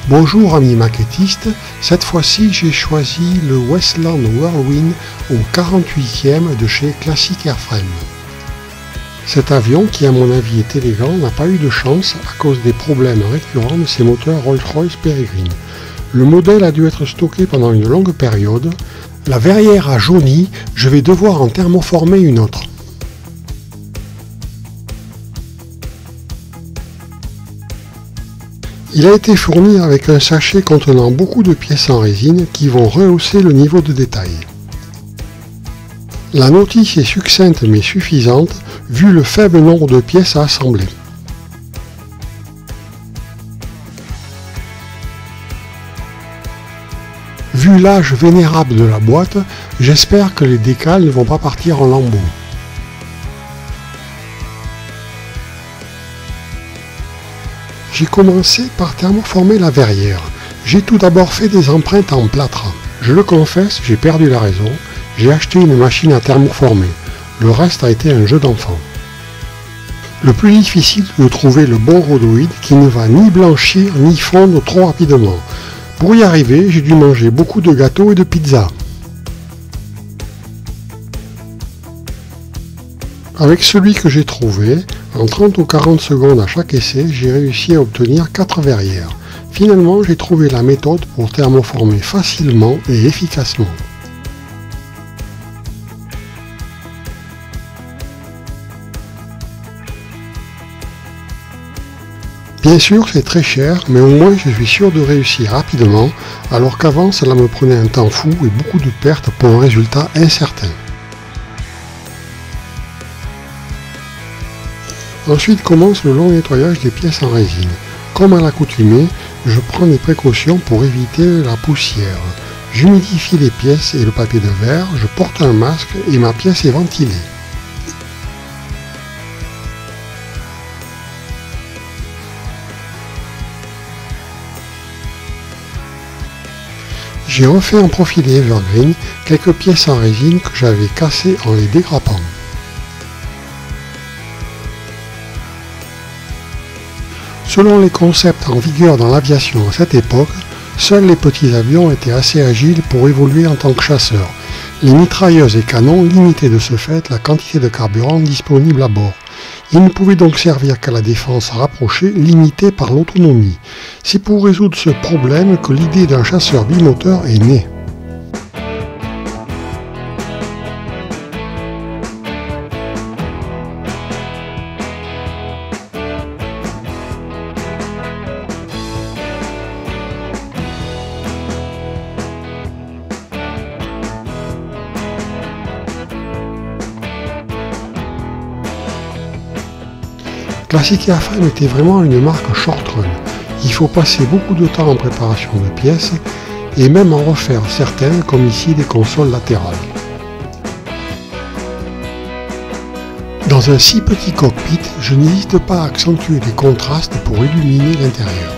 Bonjour amis maquettistes, cette fois-ci j'ai choisi le Westland Whirlwind au 48e de chez Classic Airframe. Cet avion, qui à mon avis est élégant, n'a pas eu de chance à cause des problèmes récurrents de ses moteurs Rolls-Royce Peregrine. Le modèle a dû être stocké pendant une longue période, la verrière a jauni, je vais devoir en thermoformer une autre. Il a été fourni avec un sachet contenant beaucoup de pièces en résine qui vont rehausser le niveau de détail. La notice est succincte mais suffisante vu le faible nombre de pièces à assembler. Vu l'âge vénérable de la boîte, j'espère que les décals ne vont pas partir en lambeaux. J'ai commencé par thermoformer la verrière. J'ai tout d'abord fait des empreintes en plâtre. Je le confesse, j'ai perdu la raison. J'ai acheté une machine à thermoformer. Le reste a été un jeu d'enfant. Le plus difficile est de trouver le bon rhodoïde qui ne va ni blanchir ni fondre trop rapidement. Pour y arriver, j'ai dû manger beaucoup de gâteaux et de pizzas. Avec celui que j'ai trouvé, en 30 ou 40 secondes à chaque essai, j'ai réussi à obtenir 4 verrières. Finalement, j'ai trouvé la méthode pour thermoformer facilement et efficacement. Bien sûr, c'est très cher, mais au moins je suis sûr de réussir rapidement, alors qu'avant cela me prenait un temps fou et beaucoup de pertes pour un résultat incertain. Ensuite commence le long nettoyage des pièces en résine. Comme à l'accoutumée, je prends des précautions pour éviter la poussière. J'humidifie les pièces et le papier de verre, je porte un masque et ma pièce est ventilée. J'ai refait en profilé evergreen quelques pièces en résine que j'avais cassées en les dégrappant. Selon les concepts en vigueur dans l'aviation à cette époque, seuls les petits avions étaient assez agiles pour évoluer en tant que chasseurs. Les mitrailleuses et canons limitaient de ce fait la quantité de carburant disponible à bord. Ils ne pouvaient donc servir qu'à la défense rapprochée, limitée par l'autonomie. C'est pour résoudre ce problème que l'idée d'un chasseur bimoteur est née. Classic Airframe était vraiment une marque short run. Il faut passer beaucoup de temps en préparation de pièces et même en refaire certaines comme ici des consoles latérales. Dans un si petit cockpit, je n'hésite pas à accentuer les contrastes pour illuminer l'intérieur.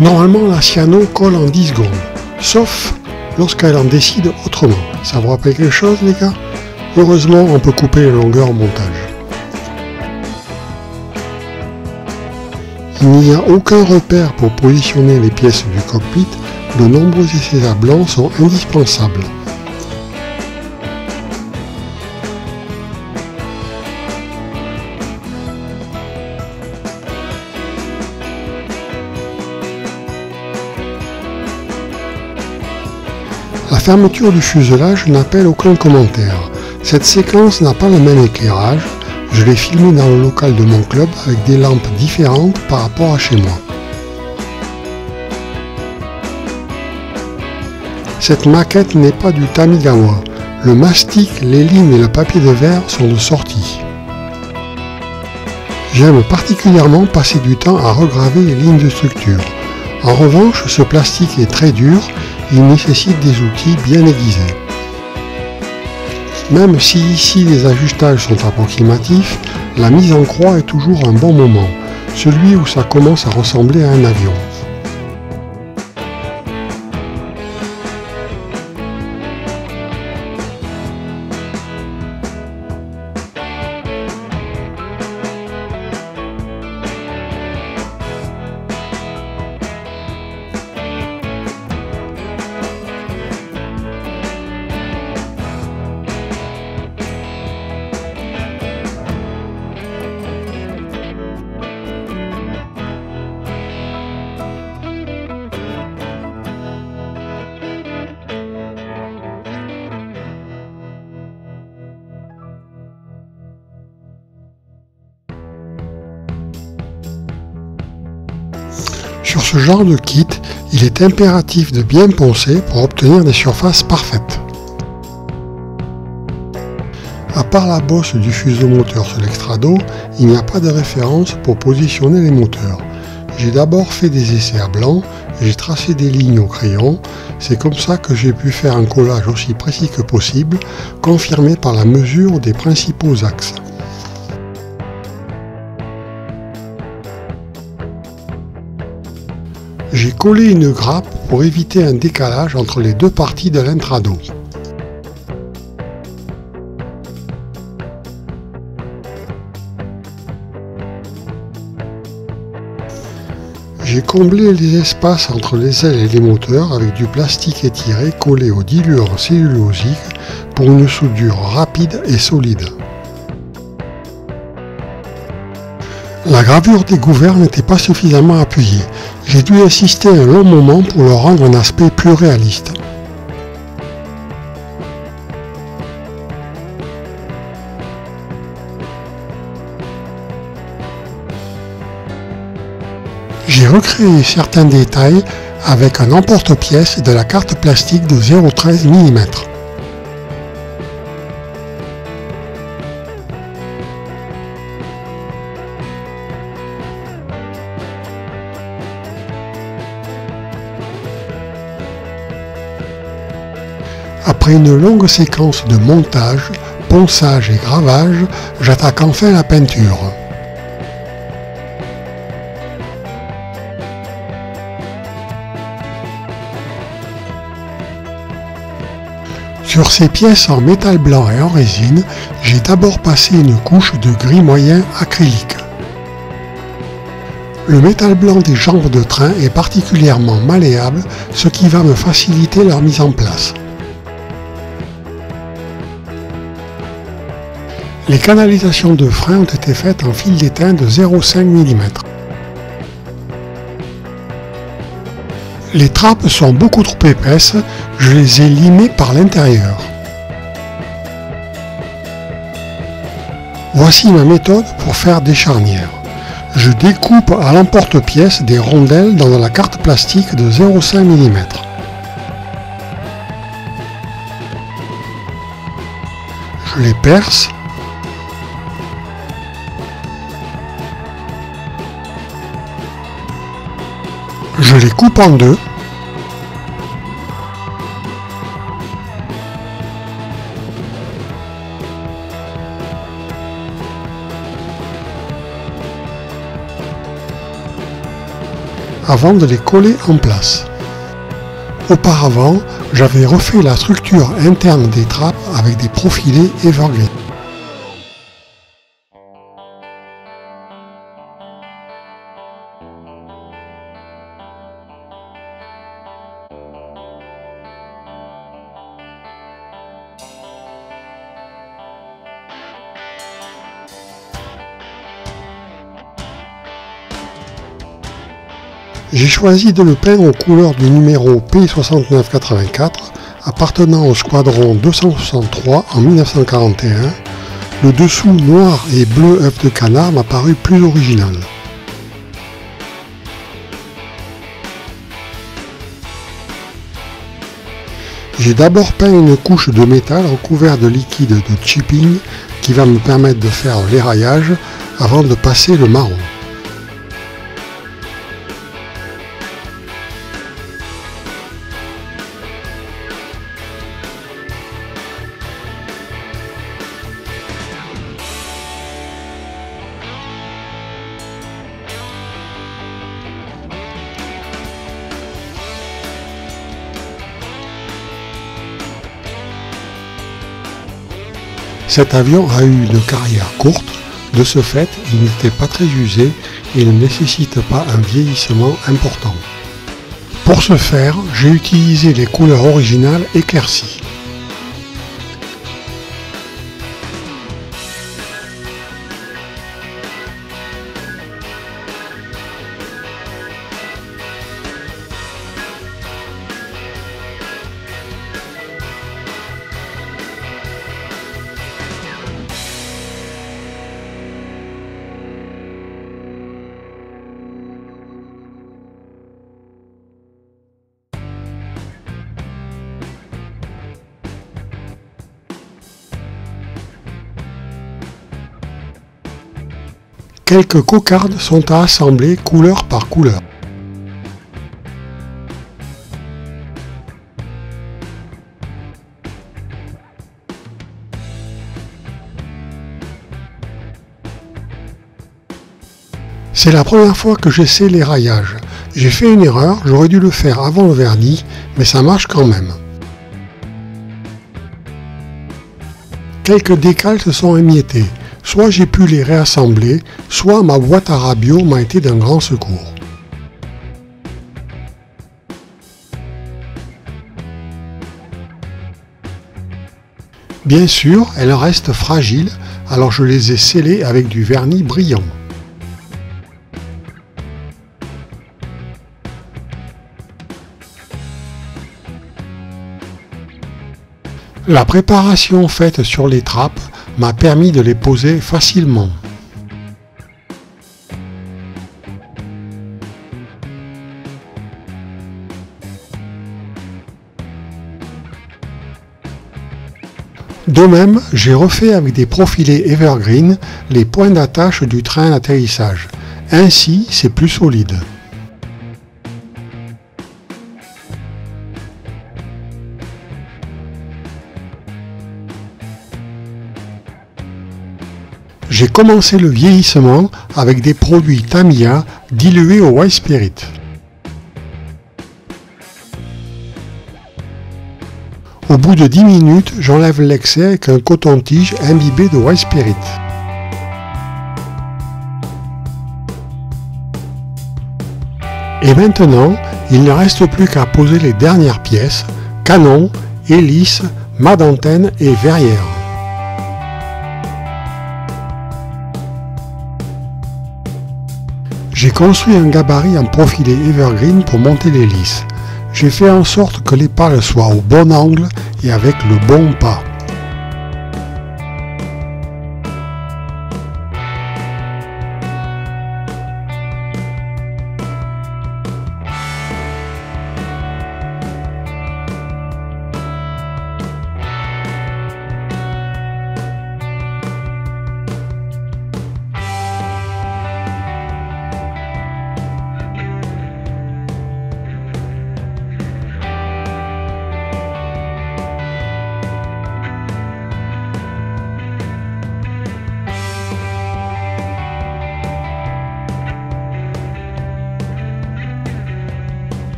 Normalement, la cyano colle en 10 secondes, sauf lorsqu'elle en décide autrement. Ça vous rappelle quelque chose, les gars? Heureusement, on peut couper les longueurs au montage. Il n'y a aucun repère pour positionner les pièces du cockpit, de nombreux essais à blanc sont indispensables. La fermeture du fuselage n'appelle aucun commentaire. Cette séquence n'a pas le même éclairage. Je l'ai filmé dans le local de mon club avec des lampes différentes par rapport à chez moi. Cette maquette n'est pas du Tamigawa. Le mastic, les lignes et le papier de verre sont de sortie. J'aime particulièrement passer du temps à regraver les lignes de structure. En revanche, ce plastique est très dur, il nécessite des outils bien aiguisés. Même si ici les ajustages sont approximatifs, La mise en croix est toujours un bon moment, celui où ça commence à ressembler à un avion. Sur ce genre de kit, il est impératif de bien poncer pour obtenir des surfaces parfaites. À part la bosse du fuseau moteur sur l'extrado, il n'y a pas de référence pour positionner les moteurs. J'ai d'abord fait des essais à blanc, j'ai tracé des lignes au crayon, c'est comme ça que j'ai pu faire un collage aussi précis que possible, confirmé par la mesure des principaux axes. J'ai collé une grappe pour éviter un décalage entre les deux parties de l'intrado. J'ai comblé les espaces entre les ailes et les moteurs avec du plastique étiré collé au diluant cellulosique pour une soudure rapide et solide. La gravure des gouvernes n'était pas suffisamment appuyée. J'ai dû insister un long moment pour leur rendre un aspect plus réaliste. J'ai recréé certains détails avec un emporte-pièce de la carte plastique de 0,13 mm. Après une longue séquence de montage, ponçage et gravage, j'attaque enfin la peinture. Sur ces pièces en métal blanc et en résine, j'ai d'abord passé une couche de gris moyen acrylique. Le métal blanc des jambes de train est particulièrement malléable, ce qui va me faciliter leur mise en place. Les canalisations de frein ont été faites en fil d'étain de 0,5 mm. Les trappes sont beaucoup trop épaisses, je les ai limées par l'intérieur. Voici ma méthode pour faire des charnières. Je découpe à l'emporte-pièce des rondelles dans la carte plastique de 0,5 mm. Je les perce. Je les coupe en deux. Avant de les coller en place. Auparavant, j'avais refait la structure interne des trappes avec des profilés evergreen. J'ai choisi de le peindre aux couleurs du numéro P6984 appartenant au squadron 263 en 1941. Le dessous noir et bleu œuf de canard m'a paru plus original. J'ai d'abord peint une couche de métal recouverte de liquide de chipping qui va me permettre de faire l'éraillage avant de passer le marron. Cet avion a eu une carrière courte, de ce fait il n'était pas très usé et ne nécessite pas un vieillissement important. Pour ce faire, j'ai utilisé les couleurs originales éclaircies. Quelques cocardes sont à assembler couleur par couleur. C'est la première fois que j'essaie les raillages. J'ai fait une erreur, j'aurais dû le faire avant le vernis, mais ça marche quand même. Quelques décals se sont émiettés. Soit j'ai pu les réassembler, soit ma boîte à rabio m'a été d'un grand secours. Bien sûr, elles restent fragiles, alors je les ai scellées avec du vernis brillant. La préparation faite sur les trappes m'a permis de les poser facilement. De même, j'ai refait avec des profilés evergreen les points d'attache du train d'atterrissage. Ainsi, c'est plus solide. J'ai commencé le vieillissement avec des produits Tamiya dilués au White Spirit. Au bout de 10 minutes, j'enlève l'excès avec un coton-tige imbibé de White Spirit. Et maintenant, il ne reste plus qu'à poser les dernières pièces, canon, hélice, mât d'antenne et verrière. J'ai construit un gabarit en profilé evergreen pour monter l'hélice. J'ai fait en sorte que les pales soient au bon angle et avec le bon pas.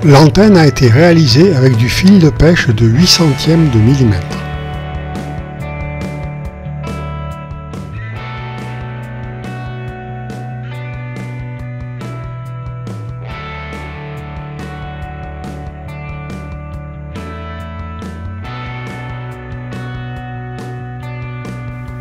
L'antenne a été réalisée avec du fil de pêche de 8 centièmes de millimètre.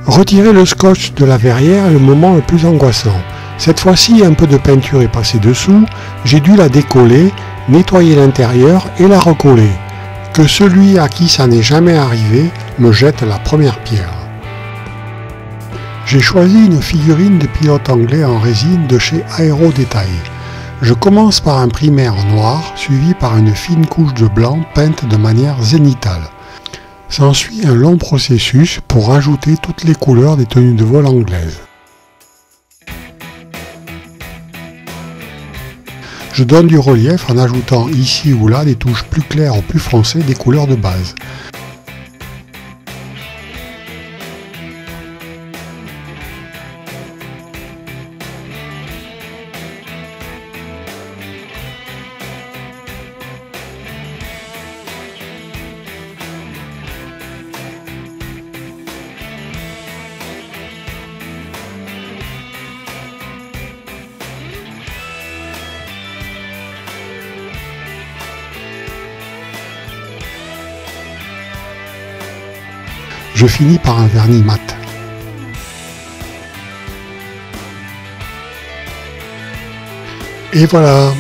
Retirer le scotch de la verrière est le moment le plus angoissant. Cette fois-ci, un peu de peinture est passée dessous, j'ai dû la décoller, nettoyer l'intérieur et la recoller. Que celui à qui ça n'est jamais arrivé me jette la première pierre. J'ai choisi une figurine de pilote anglais en résine de chez Aéro Détail. Je commence par un primaire en noir, suivi par une fine couche de blanc peinte de manière zénithale. S'ensuit un long processus pour rajouter toutes les couleurs des tenues de vol anglaises. Je donne du relief en ajoutant ici ou là des touches plus claires ou plus foncées des couleurs de base. Je finis par un vernis mat. Et voilà,